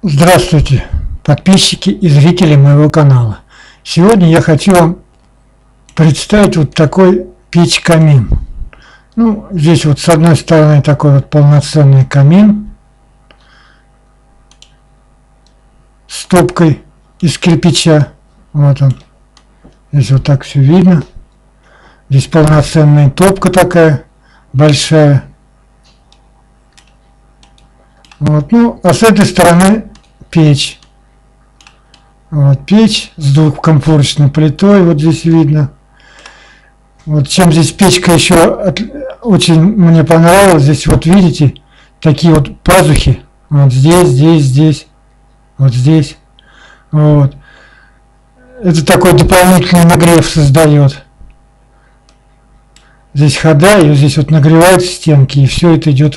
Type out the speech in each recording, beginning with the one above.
Здравствуйте, подписчики и зрители моего канала. Сегодня я хочу вам представить вот такой печь-камин. Здесь вот с одной стороны такой вот полноценный камин с топкой из кирпича. Вот он. Здесь вот так все видно. Здесь полноценная топка такая большая. Вот, а с этой стороны печь. Вот печь с двухкомфорочной плитой, вот здесь видно. Вот чем здесь печка еще очень мне понравилась, здесь вот видите, такие вот пазухи. Вот здесь, вот здесь. Вот. Это такой дополнительный нагрев создает. Здесь хода, и здесь вот нагревают стенки, и все это идет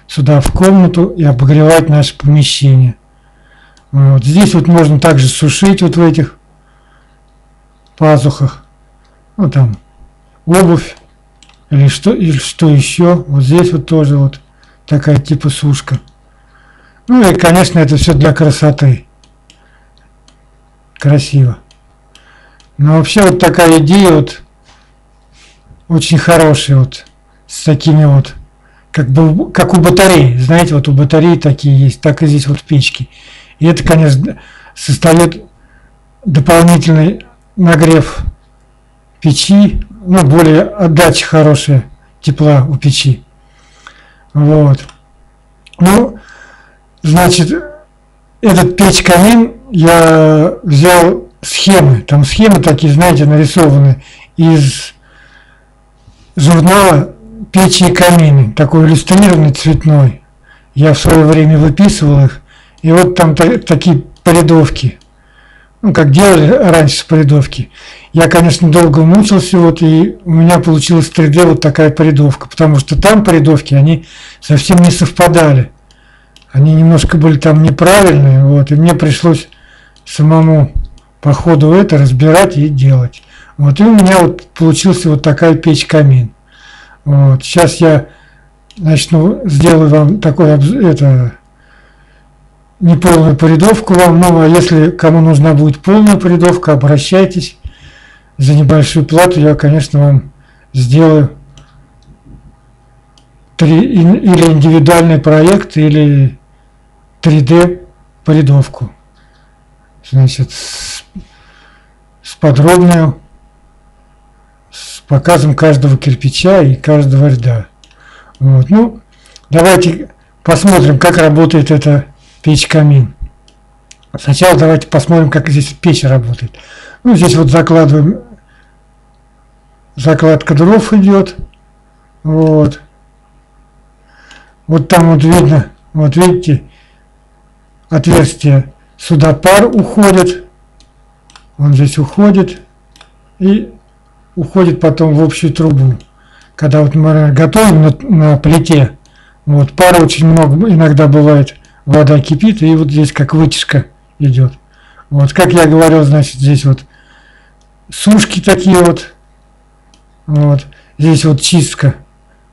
сюда в комнату и обогревать наше помещение. Вот здесь вот можно также сушить вот в этих пазухах. Там обувь или что еще. Вот здесь вот тоже вот такая типа сушка. И конечно это все для красоты. Красиво. Но вообще вот такая идея вот очень хорошая вот с такими вот как у батареи, знаете, вот у батареи такие есть, так и здесь вот печки. И это, конечно, создает дополнительный нагрев печи, более отдача хорошая тепла у печи. Вот. Значит, этот печь-камин я взял схемы. Там схемы такие, знаете, нарисованы из журнала «Печи и камины», такой иллюстрированный, цветной. Я в свое время выписывал их. И вот там такие порядовки. Как делали раньше порядовки. Я, конечно, долго мучился, и у меня получилась 3D вот такая порядовка. Потому что там порядовки, они совсем не совпадали. Они немножко были там неправильные, и мне пришлось самому по ходу это разбирать и делать. И у меня вот получился вот такая печь-камин. Сейчас я сделаю вам такой неполную порядовку вам, а если кому нужна будет полная порядовка, обращайтесь. За небольшую плату я, конечно, вам сделаю или индивидуальный проект, или 3D порядовку. Значит, с подробную, с показом каждого кирпича и каждого ряда. Давайте посмотрим, как работает эта печь-камин. Сначала давайте посмотрим, как здесь печь работает. Здесь вот закладываем, закладка дров идет. Вот там вот видно, вот видите, отверстие. Сюда пар уходит. Он здесь уходит и уходит потом в общую трубу. Когда вот мы готовим на плите, пара очень много иногда бывает. Вода кипит, и вот здесь как вытяжка идет. Как я говорил, значит, здесь вот сушки такие вот. Здесь вот чистка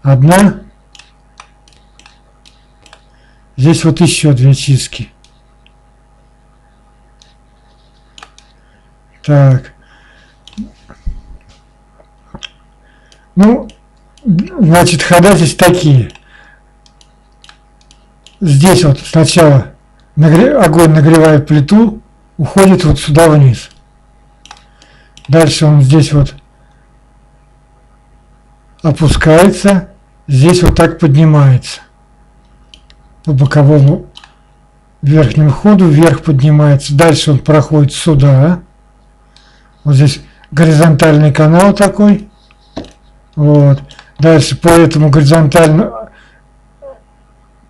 одна. Здесь вот еще 2 чистки. Так. Значит, хода здесь такие. Здесь вот сначала огонь нагревает плиту, уходит вот сюда вниз. Дальше он здесь вот опускается, здесь вот так поднимается. По боковому верхнему ходу вверх поднимается. Дальше он проходит сюда. Вот здесь горизонтальный канал такой. Дальше по этому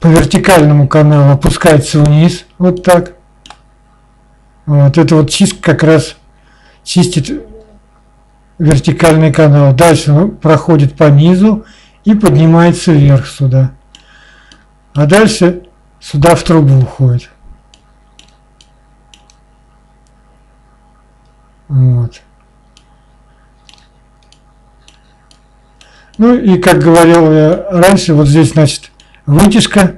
по вертикальному каналу опускается вниз, вот так. Это вот чистка как раз чистит вертикальный канал. Дальше он проходит по низу и поднимается вверх сюда. А дальше сюда в трубу уходит. И как говорил я раньше, вот здесь, значит, вытяжка.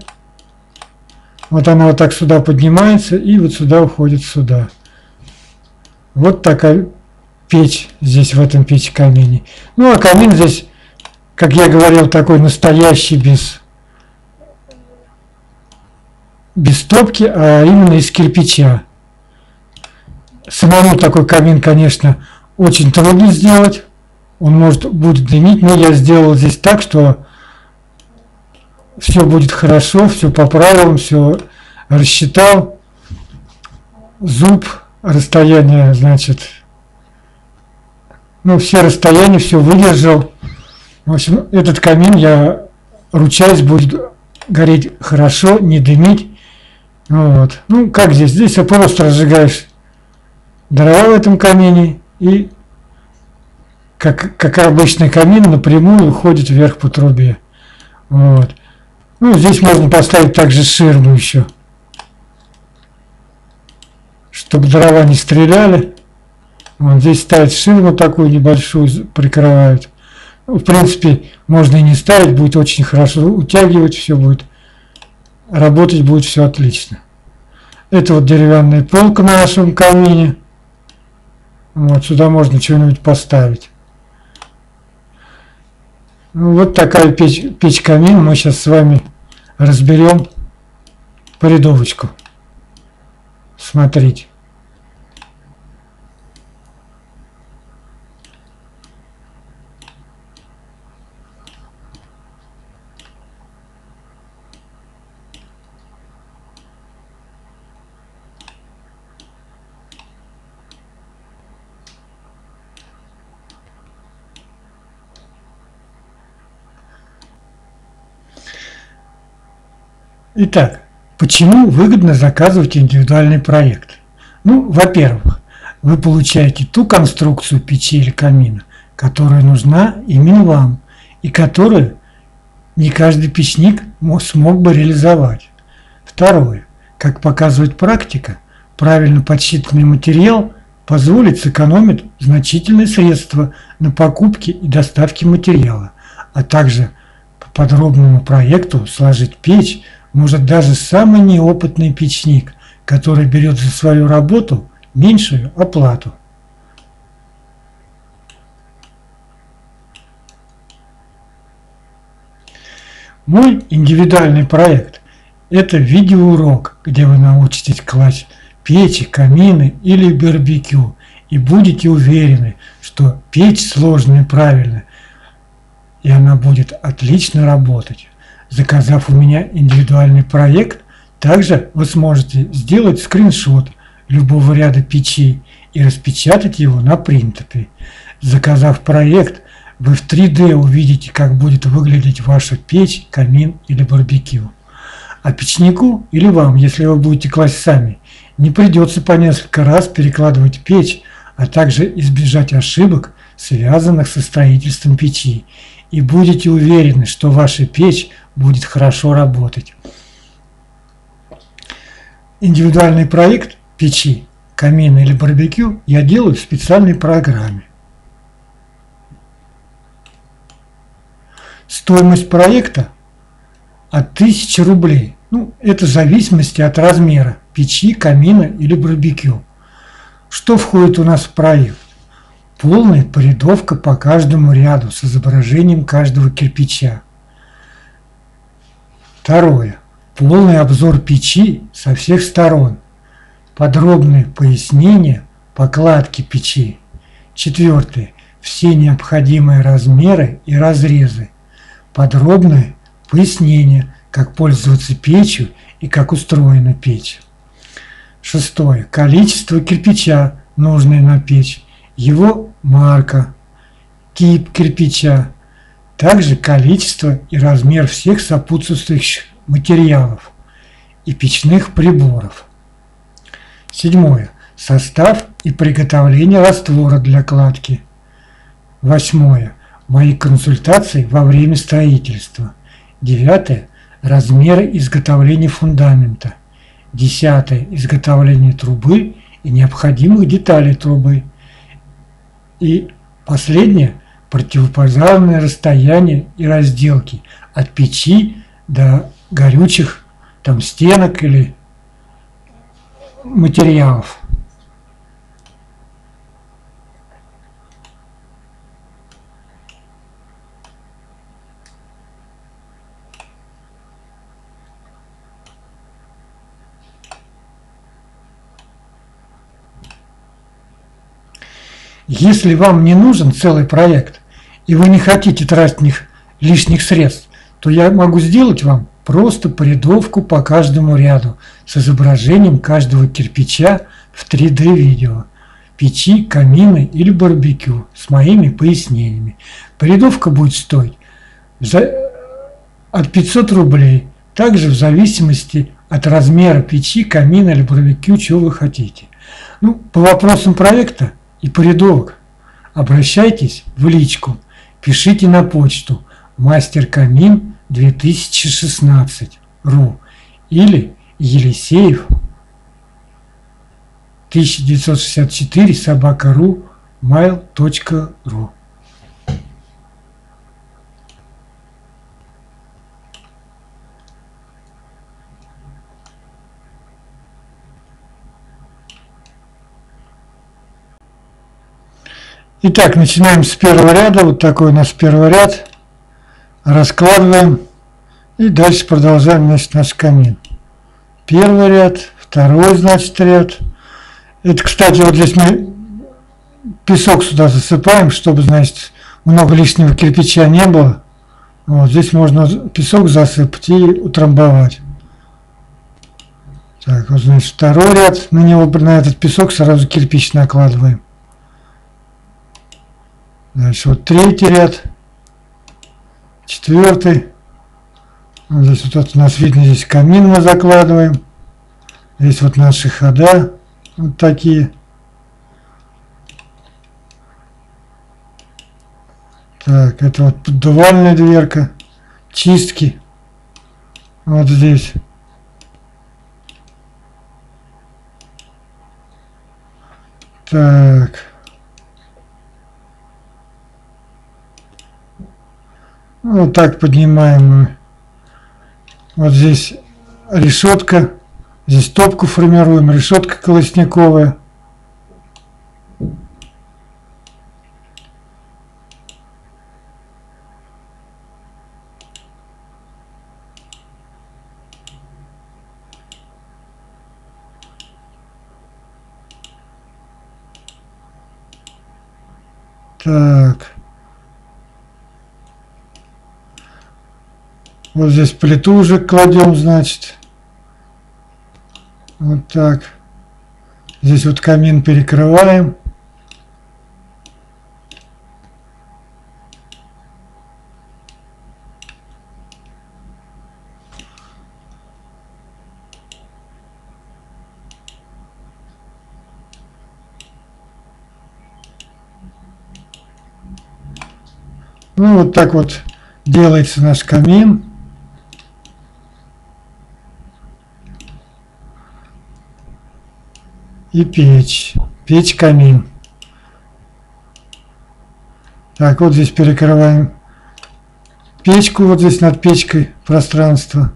Вот она вот так сюда поднимается и вот сюда уходит сюда. Вот такая печь здесь в этом печь-камине. Ну а камин здесь, как я говорил, такой настоящий, без топки, а именно из кирпича. Самому такой камин, конечно, очень трудно сделать. Он будет дымить, но я сделал здесь так, что все будет хорошо, все по правилам, все рассчитал. Зуб, расстояние, значит, ну, все расстояния, все выдержал. В общем, этот камин, я ручаюсь, будет гореть хорошо, не дымить. Вот. Ну, как здесь? Здесь я просто разжигаешь дрова в этом камине и, как обычный камин, напрямую уходит вверх по трубе. Вот. Ну, здесь можно поставить также ширму еще, чтобы дрова не стреляли. Вот здесь ставить ширму такую небольшую, прикрывают. Ну, в принципе, можно и не ставить, будет очень хорошо утягивать, все будет, работать будет все отлично. Это вот деревянная полка на нашем камине. Вот сюда можно что-нибудь поставить. Ну, вот такая печь-камин. Мы сейчас с вами разберем порядовочку. Смотрите. Итак, почему выгодно заказывать индивидуальный проект? Ну, во-первых, вы получаете ту конструкцию печи или камина, которая нужна именно вам, и которую не каждый печник смог бы реализовать. Второе, как показывает практика, правильно подсчитанный материал позволит сэкономить значительные средства на покупке и доставке материала, а также по подробному проекту сложить печь может даже самый неопытный печник, который берет за свою работу меньшую оплату. Мой индивидуальный проект – это видеоурок, где вы научитесь класть печи, камины или барбекю и будете уверены, что печь сложная и правильная, и она будет отлично работать. Заказав у меня индивидуальный проект, также вы сможете сделать скриншот любого ряда печей и распечатать его на принтере. Заказав проект, вы в 3D увидите, как будет выглядеть ваша печь, камин или барбекю. А печнику или вам, если вы будете класть сами, не придется по несколько раз перекладывать печь, а также избежать ошибок, связанных со строительством печи. И будете уверены, что ваша печь будет хорошо работать. Индивидуальный проект печи, камина или барбекю я делаю в специальной программе. Стоимость проекта от 1000 рублей. Ну, это в зависимости от размера печи, камина или барбекю. Что входит у нас в проект? Полная порядовка по каждому ряду с изображением каждого кирпича. Второе. Полный обзор печи со всех сторон. Подробные пояснения покладки печи. Четвертое. Все необходимые размеры и разрезы. Подробное пояснение, как пользоваться печью и как устроена печь. Шестое. Количество кирпича, нужное на печь. Его марка, тип кирпича, также количество и размер всех сопутствующих материалов и печных приборов. Седьмое. Состав и приготовление раствора для кладки. Восьмое. Мои консультации во время строительства. Девятое. Размеры изготовления фундамента. Десятое. Изготовление трубы и необходимых деталей трубы. И последнее – противопожарное расстояние и разделки от печи до горючих там стенок или материалов. Если вам не нужен целый проект, и вы не хотите тратить лишних средств, то я могу сделать вам просто порядовку по каждому ряду с изображением каждого кирпича в 3D видео, печи, камины или барбекю с моими пояснениями. Порядовка будет стоить от 500 рублей, также в зависимости от размера печи, камина или барбекю, чего вы хотите. Ну, по вопросам проекта и порядовок обращайтесь в личку, пишите на почту masterkamin2016.ru или Елисеев 1964 собака.ру mail.ru. Итак, начинаем с первого ряда. Вот такой у нас первый ряд. Раскладываем. И дальше продолжаем, значит, наш камин. Первый ряд, второй, значит, ряд. Это, кстати, вот здесь мы песок сюда засыпаем, чтобы, значит, много лишнего кирпича не было. Вот здесь можно песок засыпать и утрамбовать. Так, вот, значит, второй ряд. На него, на этот песок сразу кирпич накладываем. Дальше вот третий ряд, четвертый. Вот здесь вот у нас видно, здесь камин мы закладываем. Здесь вот наши хода вот такие. Так, это вот поддувальная дверка, чистки. Вот здесь. Так. Вот так поднимаем мы. Вот здесь решетка. Здесь топку формируем. Решетка колосниковая. Так. Вот здесь плиту уже кладем, значит. Вот так. Здесь вот камин перекрываем. Ну, вот так вот делается наш камин. И печь. Печь-камин. Так, вот здесь перекрываем печку. Вот здесь над печкой пространство.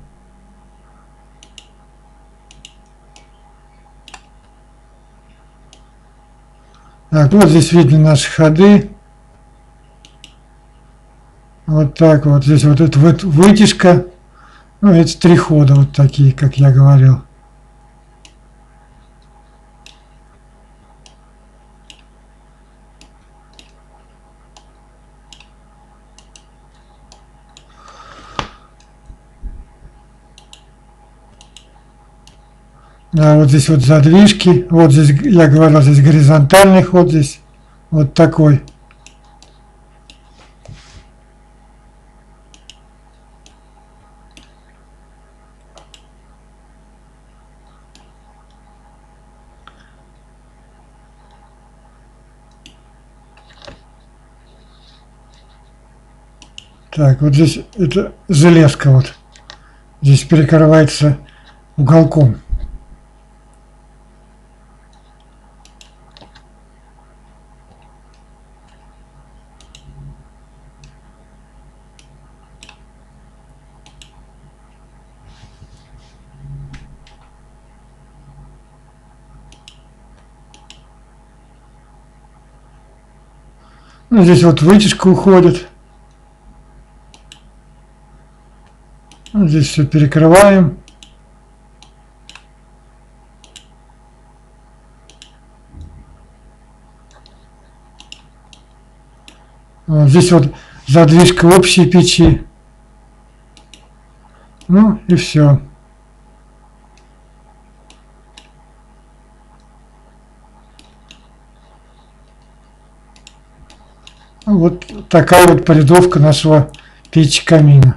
Так, вот здесь видно наши ходы. Вот так вот. Здесь вот эта вытяжка. Ну, эти три хода вот такие, как я говорил. Да, вот здесь вот задвижки. Вот здесь, я говорил, здесь горизонтальный ход, здесь вот такой. Так, вот здесь это железка вот. Здесь перекрывается уголком. Ну, здесь вот вытяжка уходит. Здесь все перекрываем. Вот здесь вот задвижка общей печи. Ну и все. Вот такая вот полировка нашего печи-камина.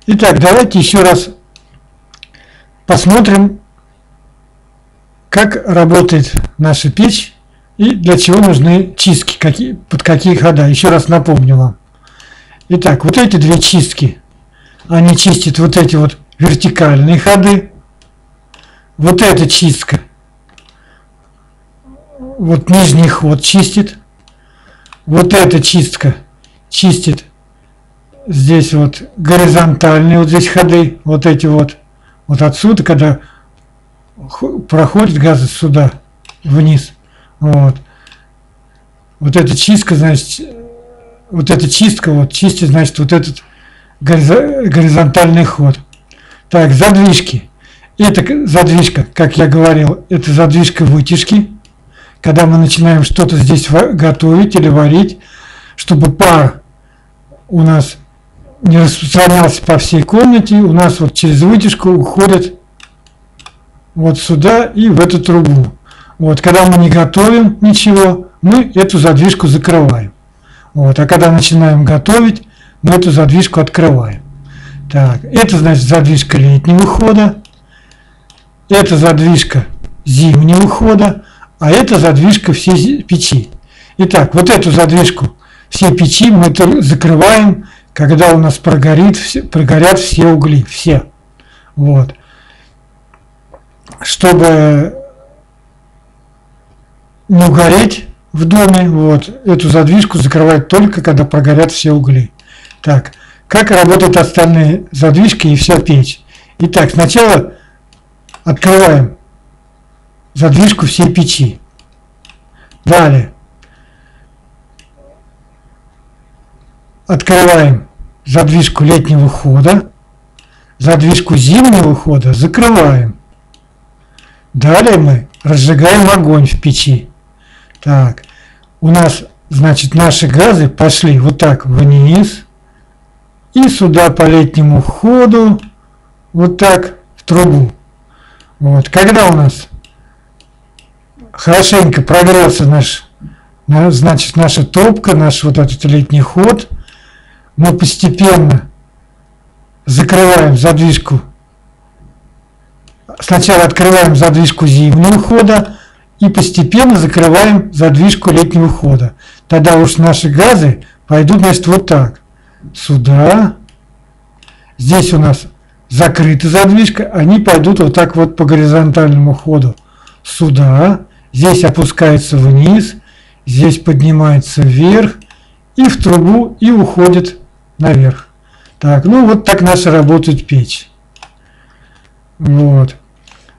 Итак, давайте еще раз посмотрим, как работает наша печь и для чего нужны чистки, под какие хода. Еще раз напомню вам. Итак, вот эти две чистки, они чистят вот эти вот вертикальные ходы. Вот эта чистка, вот нижний ход чистит. Вот эта чистка чистит здесь вот горизонтальные вот здесь ходы, вот эти вот отсюда, когда проходит газ сюда вниз. Вот эта чистка, значит, вот эта чистка вот чистит, значит, вот этот горизонтальный ход. Так, задвижки. Это задвижка, как я говорил, это задвижка вытяжки. Когда мы начинаем что-то здесь готовить или варить, чтобы пар у нас не распространялся по всей комнате, у нас вот через вытяжку уходит вот сюда и в эту трубу. Вот, когда мы не готовим ничего, мы эту задвижку закрываем. Вот, а когда начинаем готовить, мы эту задвижку открываем. Так, это значит задвижка летнего хода, это задвижка зимнего хода, а это задвижка всей печи. Итак, вот эту задвижку всей печи мы закрываем, когда у нас прогорят все угли, все. Вот. Чтобы не угореть в доме, вот, эту задвижку закрывать только, когда прогорят все угли. Так, как работают остальные задвижки и вся печь? Итак, сначала открываем задвижку всей печи. Далее открываем задвижку летнего хода, задвижку зимнего хода закрываем. Далее мы разжигаем огонь в печи. Так, у нас, значит, наши газы пошли вот так вниз и сюда по летнему ходу, вот так в трубу. Вот, когда у нас хорошенько прогрелся значит, наша трубка, наш вот этот летний ход, мы постепенно закрываем задвижку. Сначала открываем задвижку зимнего хода и постепенно закрываем задвижку летнего хода. Тогда уж наши газы пойдут, значит, вот так. Сюда. Здесь у нас закрыта задвижка, они пойдут вот так вот по горизонтальному ходу. Сюда. Здесь опускается вниз, здесь поднимается вверх и в трубу и уходит наверх. Так, ну вот так наша работает печь. Вот.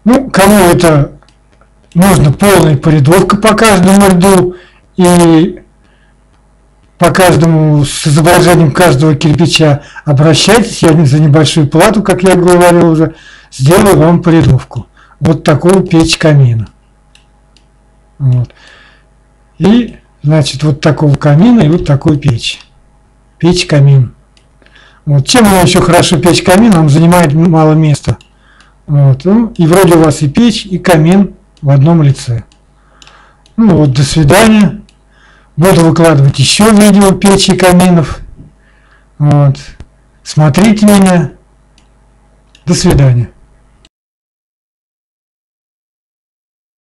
Ну, кому это нужно, полная порядовка по каждому ряду и по каждому, с изображением каждого кирпича, обращайтесь, я за небольшую плату, как я говорил уже, сделаю вам порядовку. Вот такую печь камина. Вот. И, значит, вот такого камина и вот такую печь. Печь-камин. Вот. Чем она еще хорошо печь-камин, он занимает мало места. Вот. Ну, и вроде у вас и печь, и камин в одном лице. Ну вот, до свидания. Буду выкладывать еще видео печи и каминов. Вот. Смотрите меня. До свидания.